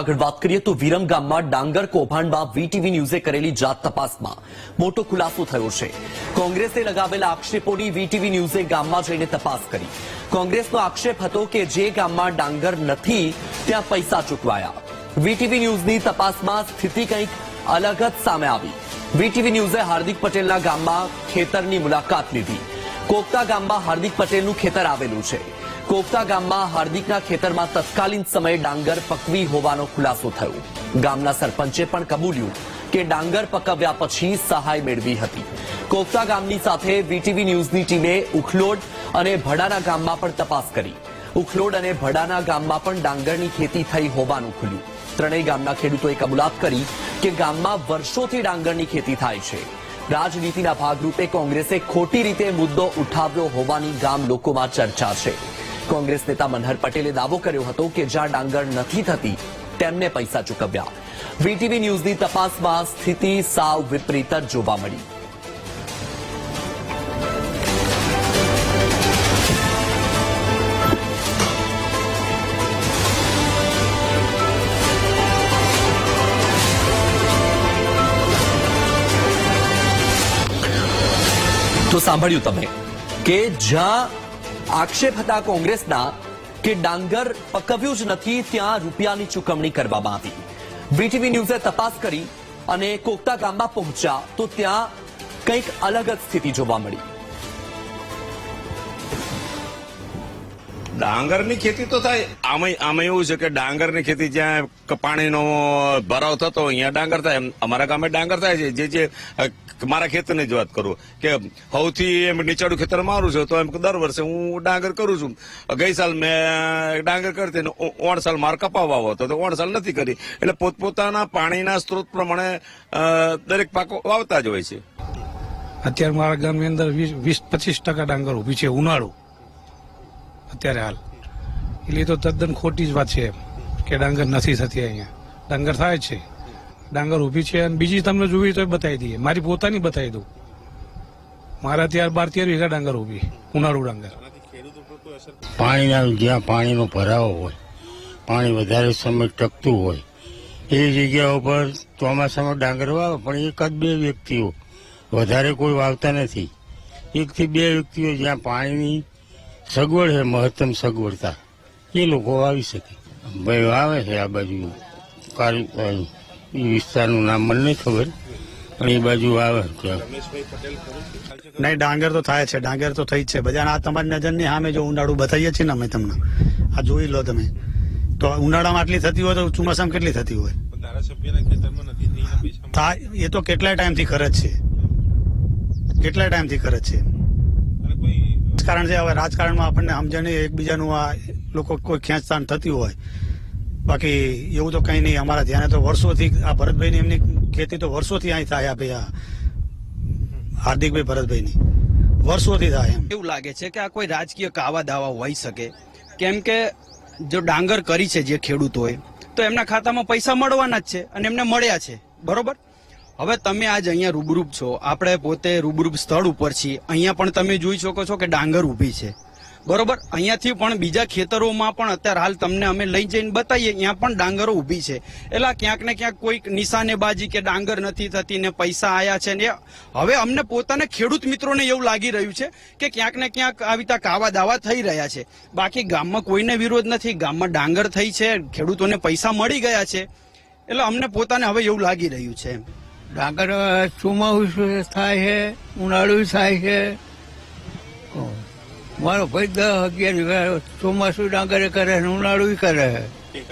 આગળ વાત કરીએ તો વિરમગામમાં ડાંગર કૌભાંડમાં વીટીવી ન્યૂઝે કરેલી જાત તપાસમાં મોટો ખુલાસો થયો છે। કોંગ્રેસે લગાવેલા આક્ષેપોની વીટીવી ન્યૂઝે ગામમાં જઈને તપાસ કરી। કોંગ્રેસનો આક્ષેપ હતો કે જે ગામમાં ડાંગર નથી ત્યાં પૈસા ચૂકવાયા। વીટીવી ન્યૂઝની તપાસમાં સ્થિતિ કંઈક અલગ જ સામે આવી। વીટીવી ન્યૂઝે હાર્દિક પટેલના ગામમાં ખેતરની મુલાકાત લીધી। કોકતા ગામમાં હાર્દિક પટેલનું ખેતર આવેલું છે। કોકતા ગામમાં હાર્દિકના ખેતરમાં તત્કાલીન સમયે ડાંગર પકવી હોવાનો ખુલાસો થયો। ગામના સરપંચે પણ કબૂલ્યું કે ડાંગર પકવ્યા પછી સહાય મેળવી હતી। કોકતા ગામની સાથે વીટીવી ન્યૂઝની ટીમે ઉખલોડ અને ભડાના ગામમાં પણ તપાસ કરી। ઉખલોડ અને ભડાના ગામમાં પણ ડાંગરની ખેતી થઈ હોવાનું ખુલ્યું। ત્રણેય ગામના ખેડૂતોએ કબૂલાત કરી કે ગામમાં વર્ષોથી ડાંગરની ખેતી થાય છે। રાજનીતિના ભાગરૂપે કોંગ્રેસે ખોટી રીતે મુદ્દો ઉઠાવ્યો હોવાની ગામ લોકોમાં ચર્ચા છે। કોંગ્રેસ નેતા મનહર પટેલે દાવો કર્યો હતો કે જ્યાં ડાંગર નથી થતી તેમને પૈસા ચૂકવ્યા। વીટીવી ન્યૂઝની તપાસમાં સ્થિતિ સાવ વિપરીત જ જોવા મળી। તો સાંભળ્યું તમે કે જ્યાં આક્ષેપ હતા કોંગ્રેસના કે ડાંગર પકવ્યું જ નથી ત્યાં રૂપિયાની ચૂકવણી કરવામાં આવી। વીટીવી ન્યૂઝે તપાસ કરી અને કોકતા ગામમાં પહોંચ્યા તો ત્યાં કંઈક અલગ જ સ્થિતિ જોવા મળી। ડાંગરની ખેતી તો થાય આમાં એવું છે કે ડાંગરની ખેતી જ્યાં પાણીનો ભરાવ થતો અહીંયા ડાંગર થાય। અમારા ગામે ડાંગર થાય છે। જે મારા ખેતરની જ વાત કરું કે સૌથી એમ નીચાડું ખેતર મારું છું તો એમ દર વર્ષે હું ડાંગર કરું છું। ગઈ સાલ મેં ડાંગર કરતી ને 8 સાલ મારે કપા વાવો હતો તો 8 સાલ નથી કરી। એટલે પોતપોતાના પાણીના સ્ત્રોત પ્રમાણે દરેક પાકો વાવતા જ હોય છે। અત્યારે મારા ગામની અંદર 20-25% ડાંગર ઉભી છે ઉનાળુ અત્યારે હાલ। એટલે એ તો તદ્દન ખોટી જ વાત છે કે ડાંગર નથી થતી। અહીંયા ડાંગર થાય છે, ડાંગર ઉભી છે। અને બીજી તમને જોવી તો બતાવી દઈએ, મારી પોતાની બતાવી દઉં। મારા ત્યાં 12-13 વીઘા ડાંગર ઉભી, ઉનાળુ ડાંગર। પાણીના જ્યાં પાણીનો ભરાવો હોય, પાણી વધારે સમય ટકતું હોય એવી જગ્યા ઉપર ચોમાસામાં ડાંગર વાવે, પણ 1-2 વ્યક્તિઓ, વધારે કોઈ વાવતા નથી। 1 થી 2 વ્યક્તિઓ જ્યાં પાણીની સગવડ છે, મહત્તમ સગવડતા, એ લોકો વાવી શકે। ભાઈ વાવે છે આ બાજુ એ વિસ્તારનું નામ મને નહીં ખબર, પણ એ બાજુ આવે છે। નહીં, ડાંગર તો થાય છે, ડાંગર તો થઈ જ છે બધા। આ તમારી નજરની સામે જો ઉનાળુ બતાવીએ છીએ ને અમે તમને, આ જોઈ લો તમે। તો ઉનાળામાં આટલી થતી હોય તો ચોમાસામાં કેટલી થતી હોય? થાય એ તો કેટલાય ટાઈમથી કરે જ છે, કેટલાય ટાઈમથી કરે જ છે। રાજકારણ છે, હવે રાજકારણમાં આપણને સમજણ એકબીજાનું આ લોકો કોઈ ખેંચતાણ થતી હોય, બાકી એવું તો કઈ નહીં। અમારા ધ્યાને તો વર્ષોથી આ ભરતભાઈની એમની ખેતી તો વર્ષોથી અહીં થાય। આ ભાઈ આ હાર્દિકભાઈ ભરતભાઈની વર્ષોથી થાય। એમ એવું લાગે છે કે આ કોઈ રાજકીય કાવા દાવા હોઈ શકે, કેમ કે જો ડાંગર કરી છે જે ખેડૂતોએ તો એમના ખાતામાં પૈસા મળવાના જ છે અને એમને મળ્યા છે, બરોબર। હવે તમે આજ અહીંયા રૂબરૂપ છો, આપણે પોતે રૂબરૂપ સ્થળ ઉપર છીએ। અહીંયા પણ તમે જોઈ શકો છો કે ડાંગર ઊભી છે, બરોબર। અહીંયાથી પણ બીજા ખેતરોમાં પણ અત્યારે હાલ તમને અમે લઈ જઈને બતાવીએ, ત્યાં પણ ડાંગરો ઊભી છે। એટલે ક્યાંક ને ક્યાંક કોઈક નિશાનેબાજી કે ડાંગર નથી થતી ને પૈસા આયા છે ને હવે અમને પોતાને ખેડૂત મિત્રોને એવું લાગી રહ્યું છે કે ક્યાંક ને ક્યાંક આવી રીતે કાવા દાવા થઈ રહ્યા છે। બાકી ગામમાં કોઈને વિરોધ નથી, ગામમાં ડાંગર થઈ છે, ખેડૂતોને પૈસા મળી ગયા છે। એટલે અમને પોતાને હવે એવું લાગી રહ્યું છે। ડાંગર ચોમાસું થાય છે, ઉનાળુ થાય છે। મારો ભાઈ 10-11 વીઘા ચોમાસું ડાંગર કરે, ઉનાળુ કરે છે।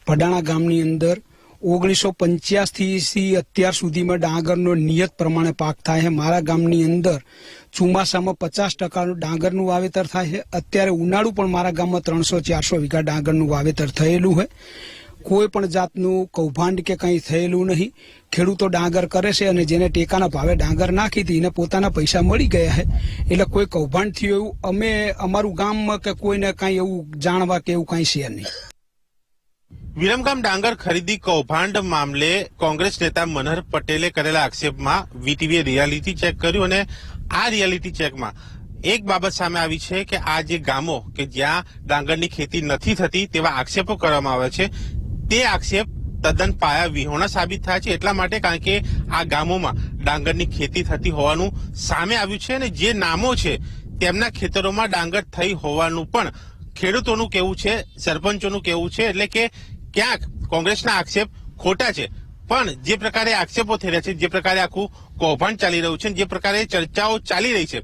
ભડાણા ગામની અંદર 1985 થી અત્યાર સુધીમાં ડાંગરનો નિયત પ્રમાણે પાક થાય છે। મારા ગામની અંદર ચોમાસામાં 50% ડાંગરનું વાવેતર થાય છે। અત્યારે ઉનાળુ પણ મારા ગામમાં 300-400 વીઘા ડાંગરનું વાવેતર થયેલું છે। કોઈ પણ જાતનું કૌભાંડ કે કંઈ થયેલું નહીં। ખેડૂતો ડાંગર કરે છે અને જેને ટેકાના ભાવે ડાંગર નાખી હતી એને પોતાના પૈસા મળી ગયા છે। એટલે કોઈ કૌભાંડ થયું એવું અમે અમારું ગામમાં કે કોઈને કાંઈ એવું જાણવા કે એવું કાંઈ છે નહીં। વિરમગામ ડાંગર ખરીદી કૌભાંડ મામલે કોંગ્રેસ નેતા મનહર પટેલે કરેલા આક્ષેપમાં વીટીવીએ રિયાલિટી ચેક કર્યું અને આ રિયાલિટી ચેકમાં એક બાબત સામે આવી છે કે આ જે ગામો કે જ્યાં ડાંગરની ખેતી નથી થતી તેવા આક્ષેપો કરવામાં આવે છે તે આક્ષેપ તદ્દન પાયા વિહોણા સાબિત થયા છે. એટલા માટે કારણ કે આ ગામોમાં ડાંગરની ખેતી થતી હોવાનું સામે આવ્યું છે અને જે નામો છે તેમના ખેતરોમાં ડાંગર થઈ હોવાનું પણ ખેડૂતોનું કહેવું છે, સરપંચોનું કહેવું છે. એટલે કે ક્યાંક કોંગ્રેસના આક્ષેપ ખોટા છે, પણ જે પ્રકારે આક્ષેપો થઈ રહ્યા છે, જે પ્રકારે આખું કૌભાંડ ચાલી રહ્યું છે, જે પ્રકારે ચર્ચાઓ ચાલી રહી છે,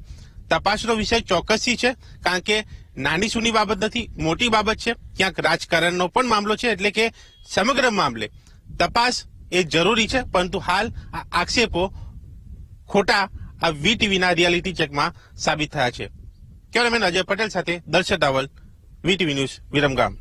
તપાસનો વિષય ચોક્કસી છે. કારણ કે નાની સૂની બાબત નથી, મોટી બાબત છે. ક્યાંક રાજકારણનો પણ મામલો છે. એટલે કે સમગ્ર મામલે તપાસ એ જરૂરી છે, પરંતુ હાલ આ આક્ષેપો ખોટા આ વીટીવીના રિયાલિટી ચેકમાં સાબિત થયા છે. કેમેરામેન અજય પટેલ સાથે દર્શક રાવલ, વીટીવી ન્યૂઝ, વિરમગામ.